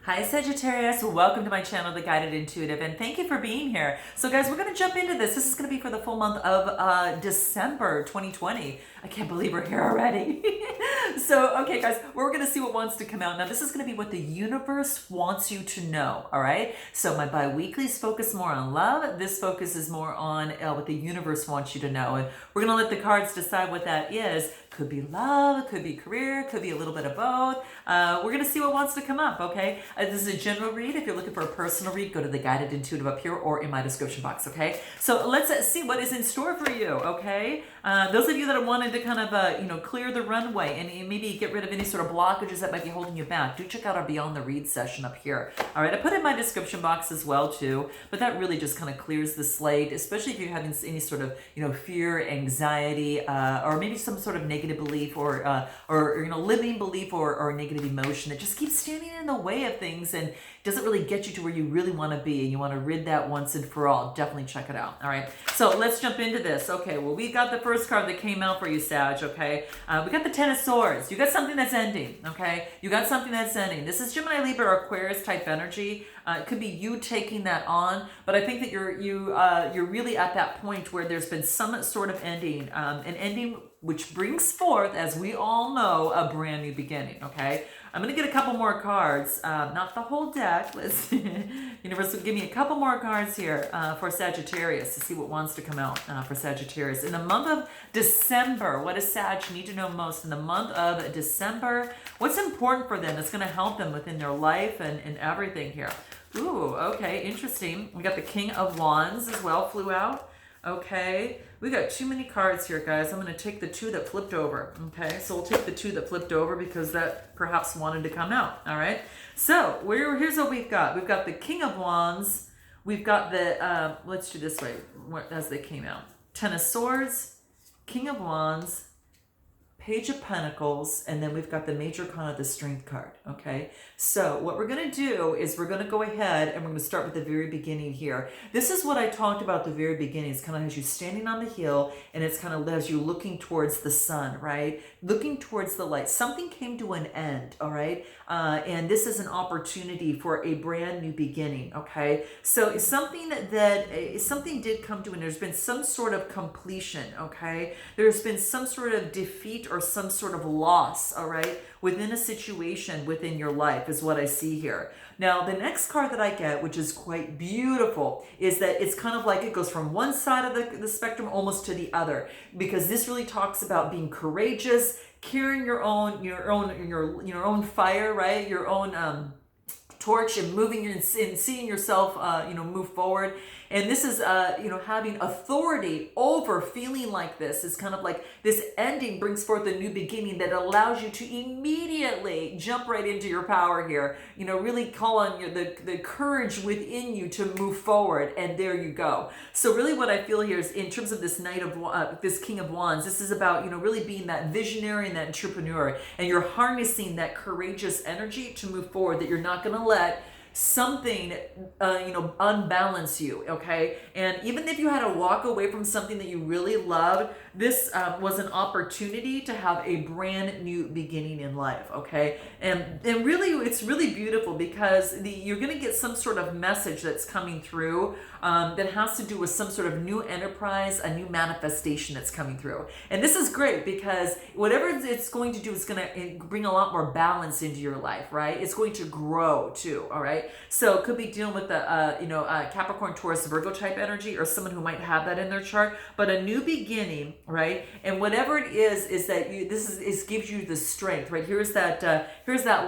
Hi Sagittarius, welcome to my channel, The Guided Intuitive, and thank you for being here. So guys, we're going to jump into this. This is going to be for the full month of December 2020. I can't believe we're here already. So, okay guys, we're going to see what wants to come out. Now this is going to be what the universe wants you to know, all right? So my bi-weeklies focus more on love. This focus is more on what the universe wants you to know. And we're going to let the cards decide what that is. Could be love, could be career, could be a little bit of both. We're going to see what wants to come up, okay? This is a general read. If you're looking for a personal read, go to the Guided Intuitive up here or in my description box, okay? So let's see what is in store for you, okay? Those of you that wanted to kind of, clear the runway and maybe get rid of any sort of blockages that might be holding you back, do check out our Beyond the Read session up here. All right, I put it in my description box as well too, but that really just kind of clears the slate, especially if you're having any sort of, fear, anxiety, or maybe some sort of negative belief or limiting belief or negative emotion that just keeps standing in the way of things and doesn't really get you to where you really want to be, and you want to rid that once and for all. Definitely check it out. All right, so let's jump into this. Okay, well, we got the first card that came out for you, Sag. Okay, we got the Ten of Swords. You got something that's ending. Okay, you got something that's ending. This is Gemini, Libra, or Aquarius type energy. It could be you taking that on, but I think that you're really at that point where there's been some sort of ending, an ending which brings forth, as we all know, a brand new beginning. Okay, I'm gonna get a couple more cards, not the whole deck. Let's universe, give me a couple more cards here for Sagittarius to see what wants to come out for Sagittarius in the month of December. What does Sag need to know most in the month of December? What's important for them that's going to help them within their life and everything here? Ooh, okay, interesting. We got the King of Wands as well, flew out. Okay, we got too many cards here, guys. I'm going to take the two that flipped over. Okay, so we'll take the two that flipped over because that perhaps wanted to come out. All right, so here's what we've got. We've got the King of Wands. We've got the, let's do this way as they came out. Ten of Swords, King of Wands, Page of Pentacles, and then we've got the Major Arcana, the Strength card, okay? So what we're going to do is we're going to go ahead and we're going to start with the very beginning here. This is what I talked about at the very beginning. It's kind of has you standing on the hill, and it's kind of has you looking towards the sun, right? Looking towards the light. Something came to an end, all right? And this is an opportunity for a brand new beginning, okay? So it's something something did come to an end. There's been some sort of completion, okay? There's been some sort of defeat or some sort of loss, all right, within a situation within your life is what I see here. Now, the next card that I get, which is quite beautiful, is that it's kind of like it goes from one side of the spectrum almost to the other, because this really talks about being courageous, carrying your own fire, right? Your own torch, and moving and seeing yourself, move forward. And this is, having authority over feeling like this is kind of like this ending brings forth a new beginning that allows you to immediately jump right into your power here. Really call on the courage within you to move forward, and there you go. So really, what I feel here is in terms of this this King of Wands, this is about really being that visionary and that entrepreneur, and you're harnessing that courageous energy to move forward. That you're not going to let something unbalance you, okay? And even if you had to walk away from something that you really loved, this was an opportunity to have a brand new beginning in life, okay? And really, it's really beautiful because you're going to get some sort of message that's coming through that has to do with some sort of new enterprise, a new manifestation that's coming through. And this is great because whatever it's going to do is going to bring a lot more balance into your life, right? It's going to grow too, all right? So it could be dealing with the, Capricorn, Taurus, Virgo type energy, or someone who might have that in their chart, but a new beginning, right? And whatever it is that this gives you the strength, right? Here's that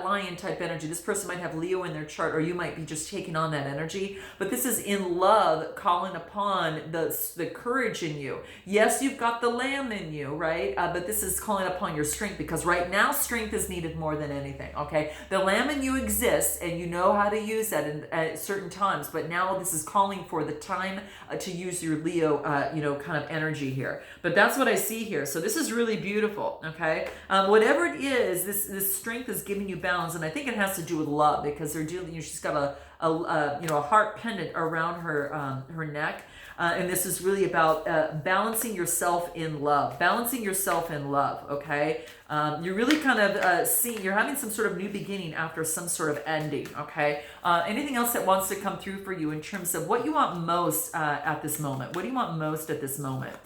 lion type energy. This person might have Leo in their chart, or you might be just taking on that energy, but this is in love, calling upon the courage in you. Yes, you've got the lamb in you, right? But this is calling upon your strength, because right now strength is needed more than anything, okay? The lamb in you exists, and you know how to use that at certain times, but now this is calling for the time to use your Leo, kind of energy here. But that's what I see here. So this is really beautiful, okay? Whatever it is, this strength is giving you balance, and I think it has to do with love, because she's got a heart pendant around her neck. And this is really about balancing yourself in love. Balancing yourself in love, okay? You're really kind of seeing, you're having some sort of new beginning after some sort of ending, okay? Anything else that wants to come through for you in terms of what you want most at this moment? What do you want most at this moment?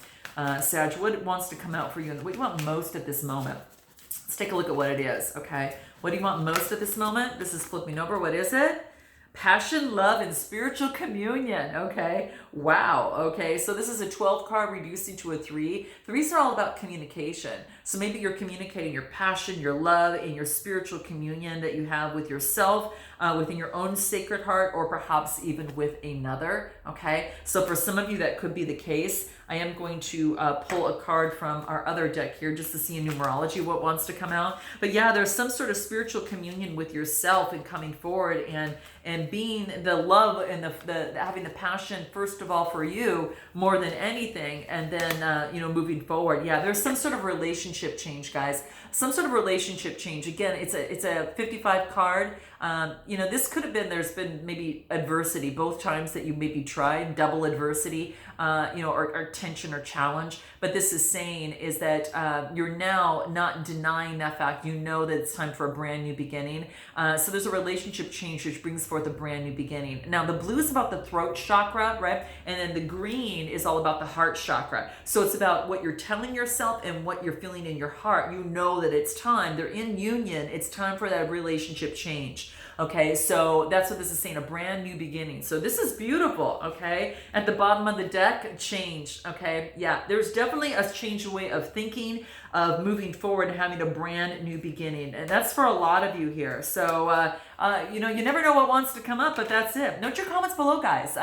Sag, what wants to come out for you? And what do you want most at this moment? Let's take a look at what it is, okay? What do you want most at this moment? This is flipping over. What is it? Passion, love, and spiritual communion. Okay. Wow. Okay. So this is a 12 card reducing to a 3. Threes are all about communication. So maybe you're communicating your passion, your love, and your spiritual communion that you have with yourself, within your own sacred heart, or perhaps even with another. Okay. So for some of you, that could be the case. I am going to pull a card from our other deck here just to see in numerology what wants to come out. But yeah, there's some sort of spiritual communion with yourself and coming forward and being the love and the having the passion first of all for you more than anything, and then moving forward. Yeah, there's some sort of relationship change, guys. Some sort of relationship change. Again, it's a 55 card. This could have been, there's been maybe adversity both times that you maybe tried, double adversity, or tension or challenge. But this is saying is that you're now not denying that fact. You know that it's time for a brand new beginning. So there's a relationship change which brings forth a brand new beginning. Now the blue is about the throat chakra, right? And then the green is all about the heart chakra. So it's about what you're telling yourself and what you're feeling in your heart. You know that it's time. They're in union. It's time for that relationship change. Okay, so that's what this is saying, a brand new beginning. So this is beautiful, okay? At the bottom of the deck, change, okay? Yeah, there's definitely a change in way of thinking, of moving forward and having a brand new beginning. And that's for a lot of you here. So, you never know what wants to come up, but that's it. Note your comments below, guys.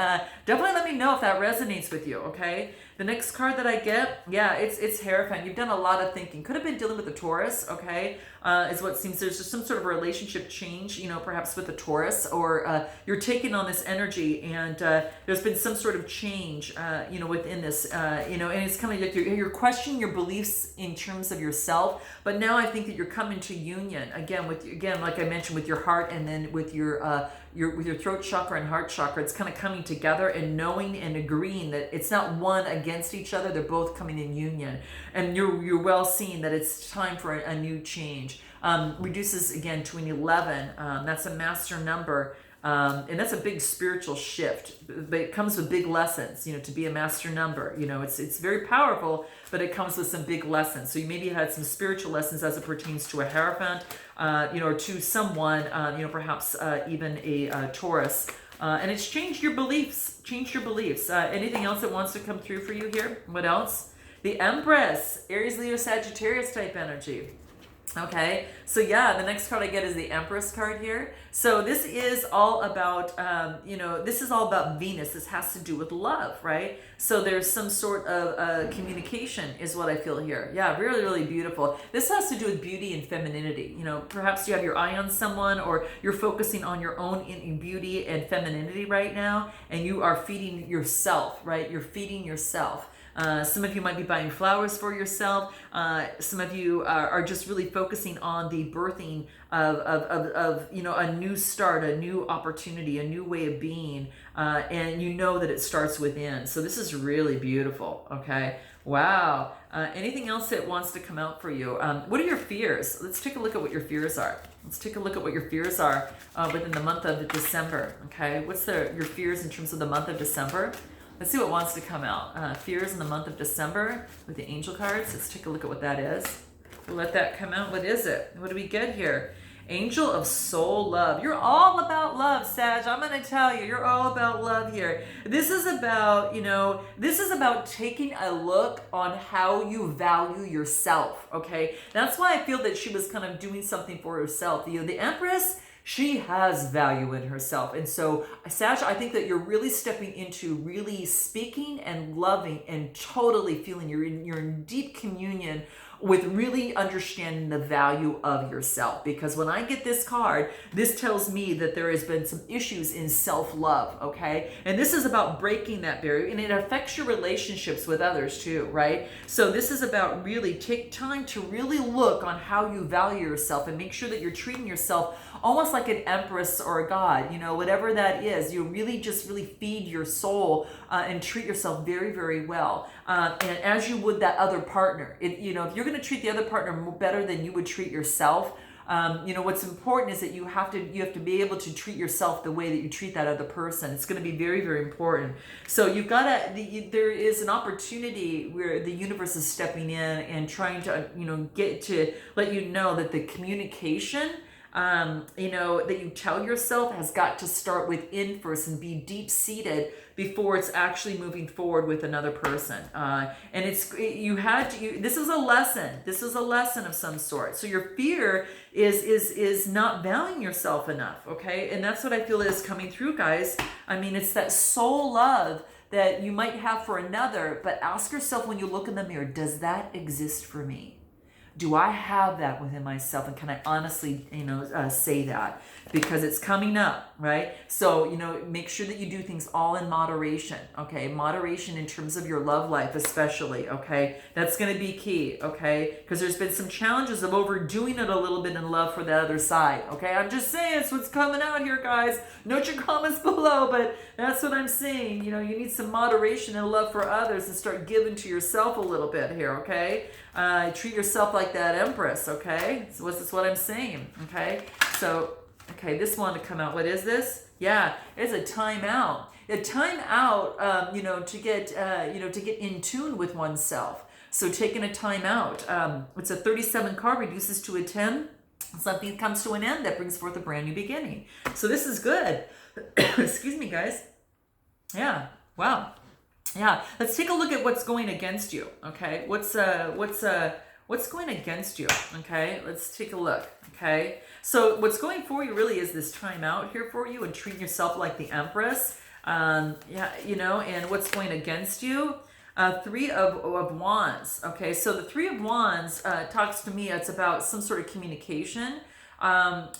Definitely let me know if that resonates with you, okay? The next card that I get, yeah, it's Hierophant. You've done a lot of thinking. Could have been dealing with the Taurus, okay? Is what seems. There's just some sort of relationship change, perhaps with the Taurus, or you're taking on this energy, and there's been some sort of change, within this, and it's coming like you're questioning your beliefs in terms of yourself. But now I think that you're coming to union again like I mentioned, with your heart, and then with your throat chakra and heart chakra. It's kind of coming together and knowing and agreeing that it's not one against each other. They're both coming in union, and you're well seeing that it's time for a new change. Reduces again to an 11. That's a master number. And that's a big spiritual shift, but it comes with big lessons, to be a master number. It's very powerful, but it comes with some big lessons. So you maybe had some spiritual lessons as it pertains to a Hierophant, or to someone, perhaps even a Taurus. And it's changed your beliefs, anything else that wants to come through for you here? What else? The Empress, Aries, Leo, Sagittarius type energy. Okay, so yeah, the next card I get is the Empress card here. So this is all about, this is all about Venus. This has to do with love, right? So there's some sort of communication is what I feel here. Yeah, really, really beautiful. This has to do with beauty and femininity. Perhaps you have your eye on someone, or you're focusing on your own in beauty and femininity right now, and you are feeding yourself, right? You're feeding yourself. Some of you might be buying flowers for yourself. Some of you are just really focusing on the birthing of a new start, a new opportunity, a new way of being, and you know that it starts within. So this is really beautiful. Okay, wow. Anything else that wants to come out for you? What are your fears? Let's take a look at what your fears are. Within the month of December. Okay, what's your fears in terms of the month of December? Let's see what wants to come out. Fears in the month of December with the angel cards. Let's take a look at what that is. We'll let that come out. What is it? What do we get here? Angel of soul love. You're all about love, Sag. I'm going to tell you, you're all about love here. This is about, taking a look on how you value yourself, okay? That's why I feel that she was kind of doing something for herself. The Empress, she has value in herself. And so, Sag, I think that you're really stepping into really speaking and loving and totally feeling you're in deep communion with really understanding the value of yourself. Because when I get this card, this tells me that there has been some issues in self-love, okay? And this is about breaking that barrier, and it affects your relationships with others too, right? So this is about really take time to really look on how you value yourself and make sure that you're treating yourself almost like an empress or a god, you know, whatever that is. You really just really feed your soul and treat yourself very, very well. And as you would that other partner, you know, if you're going to treat the other partner better than you would treat yourself, you know, what's important is that you have to be able to treat yourself the way that you treat that other person. It's going to be very, very important. So you've got there is an opportunity where the universe is stepping in and trying to, you know, get to let you know that the communication, you know, that you tell yourself has got to start within first and be deep seated before it's actually moving forward with another person. And this is a lesson. This is a lesson of some sort. So your fear is not valuing yourself enough. Okay. And that's what I feel is coming through, guys. I mean, it's that soul love that you might have for another, but ask yourself when you look in the mirror, does that exist for me? Do I have that within myself? And can I honestly, you know, say that? Because it's coming up, right? So, you know, make sure that you do things all in moderation, okay? Moderation in terms of your love life especially, okay? That's going to be key, okay? Because there's been some challenges of overdoing it a little bit in love for the other side, okay? I'm just saying it's what's coming out here, guys. Note your comments below, but that's what I'm saying. You know, you need some moderation and love for others and start giving to yourself a little bit here, okay? Treat yourself like that empress, okay? So this is what I'm saying, okay? So, okay, this one to come out. What is this? Yeah, it's a timeout. A timeout, you know, to get, you know, to get in tune with oneself. So taking a timeout. It's a 37 card, reduces to a 10. Something comes to an end that brings forth a brand new beginning. So this is good. Excuse me, guys. Yeah. Wow. Yeah, let's take a look at what's going against you. Okay, what's going against you? Okay, let's take a look. Okay, so what's going for you really is this time out here for you and treating yourself like the empress. Yeah, you know, and what's going against you? Three of Wands. Okay, so the Three of Wands talks to me. It's about some sort of communication.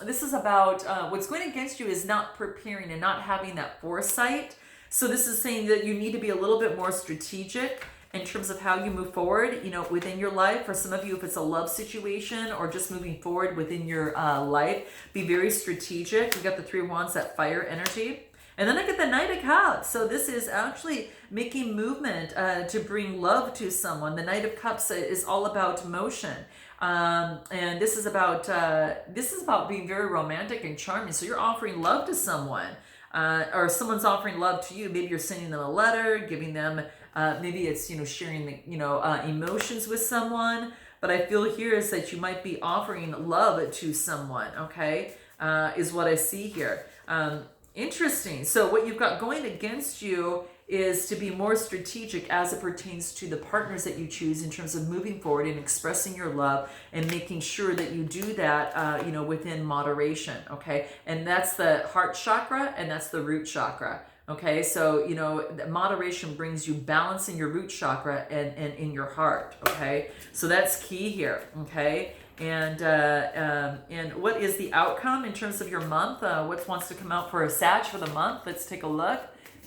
This is about what's going against you is not preparing and not having that foresight. So this is saying that you need to be a little bit more strategic in terms of how you move forward, you know, within your life. For some of you, if it's a love situation or just moving forward within your life, be very strategic. We got the Three of Wands, that fire energy. And then I get the Knight of Cups. So this is actually making movement to bring love to someone. The Knight of Cups is all about motion. And this is about being very romantic and charming. So you're offering love to someone. Or someone's offering love to you. Maybe you're sending them a letter, giving them, maybe it's, you know, sharing the, you know, emotions with someone. But I feel here is that you might be offering love to someone, okay, is what I see here. Interesting. So what you've got going against you is to be more strategic as it pertains to the partners that you choose in terms of moving forward and expressing your love and making sure that you do that, you know, within moderation, okay? And that's the heart chakra and that's the root chakra, okay? So, you know, moderation brings you balance in your root chakra and in your heart, okay? So that's key here, okay? And what is the outcome in terms of your month? What wants to come out for a Sag for the month? Let's take a look.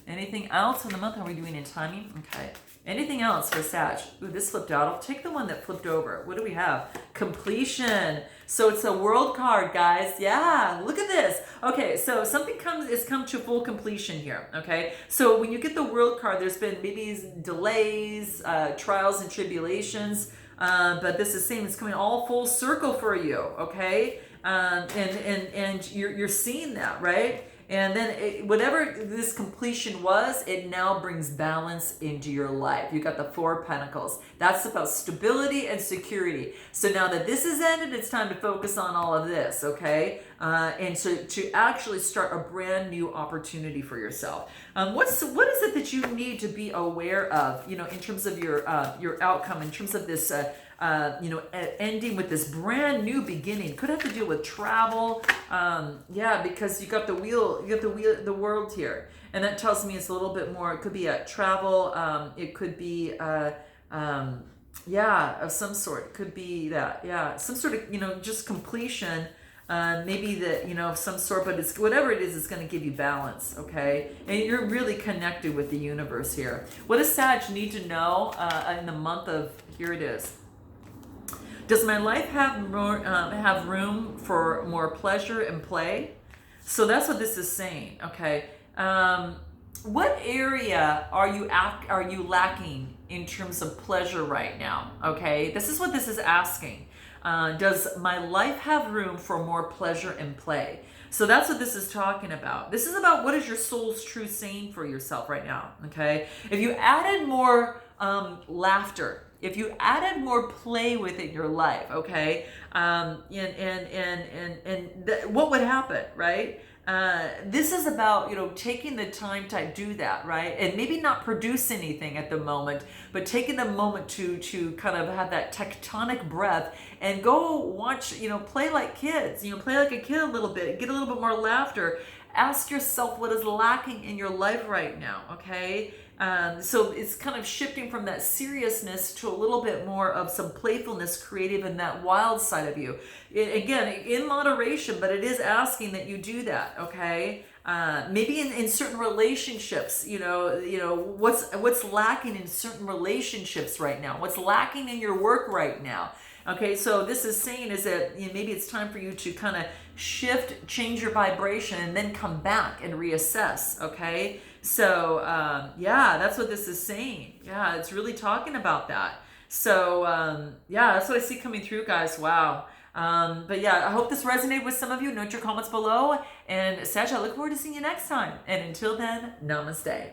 Anything else in the month? Are we doing in timing? Okay. Anything else for Sag? Ooh, this flipped out. I'll take the one that flipped over. What do we have? Completion. So it's a world card, guys. Yeah, look at this. Okay, so something is come to full completion here. Okay, so when you get the world card, there's been maybe delays, trials and tribulations, but this is saying it's coming all full circle for you. Okay, and you're seeing that, right? And then whatever this completion was, it now brings balance into your life. You got the Four of Pentacles. That's about stability and security. So now that this is ended, it's time to focus on all of this, okay? And so to actually start a brand new opportunity for yourself. What is it that you need to be aware of, you know, in terms of your outcome, in terms of this you know, ending with this brand new beginning? Could have to do with travel. Yeah, because you got the wheel, the world here. And that tells me it's a little bit more, it could be a travel, it could be, Yeah, of some sort. Could be that. Yeah, some sort of, just completion. Maybe that, of some sort, but it's whatever it is, it's going to give you balance. Okay, and you're really connected with the universe here. What does Sag need to know in the month of? Here it is. Does my life have room for more pleasure and play? So that's what this is saying. Okay. What area are you lacking in terms of pleasure right now? Okay, this is what this is asking. Does my life have room for more pleasure and play? So that's what this is talking about. This is about what is your soul's true saying for yourself right now. Okay, if you added more laughter, if you added more play within your life, okay, what would happen, right? This is about, taking the time to do that, right? And maybe not produce anything at the moment, but taking the moment to kind of have that tectonic breath and go watch, play like kids, play like a kid a little bit, get a little bit more laughter. Ask yourself what is lacking in your life right now, okay? So it's kind of shifting from that seriousness to a little bit more of some playfulness, creative, and that wild side of you. Again, in moderation, but it is asking that you do that, okay? Maybe in certain relationships, what's lacking in certain relationships right now? What's lacking in your work right now? Okay, so this is saying is that maybe it's time for you to kind of shift, change your vibration, and then come back and reassess. Okay, so yeah, that's what this is saying. Yeah, it's really talking about that. So yeah, that's what I see coming through, guys. Wow. But yeah, I hope this resonated with some of you. Note your comments below. And Sag, I look forward to seeing you next time. And until then, namaste.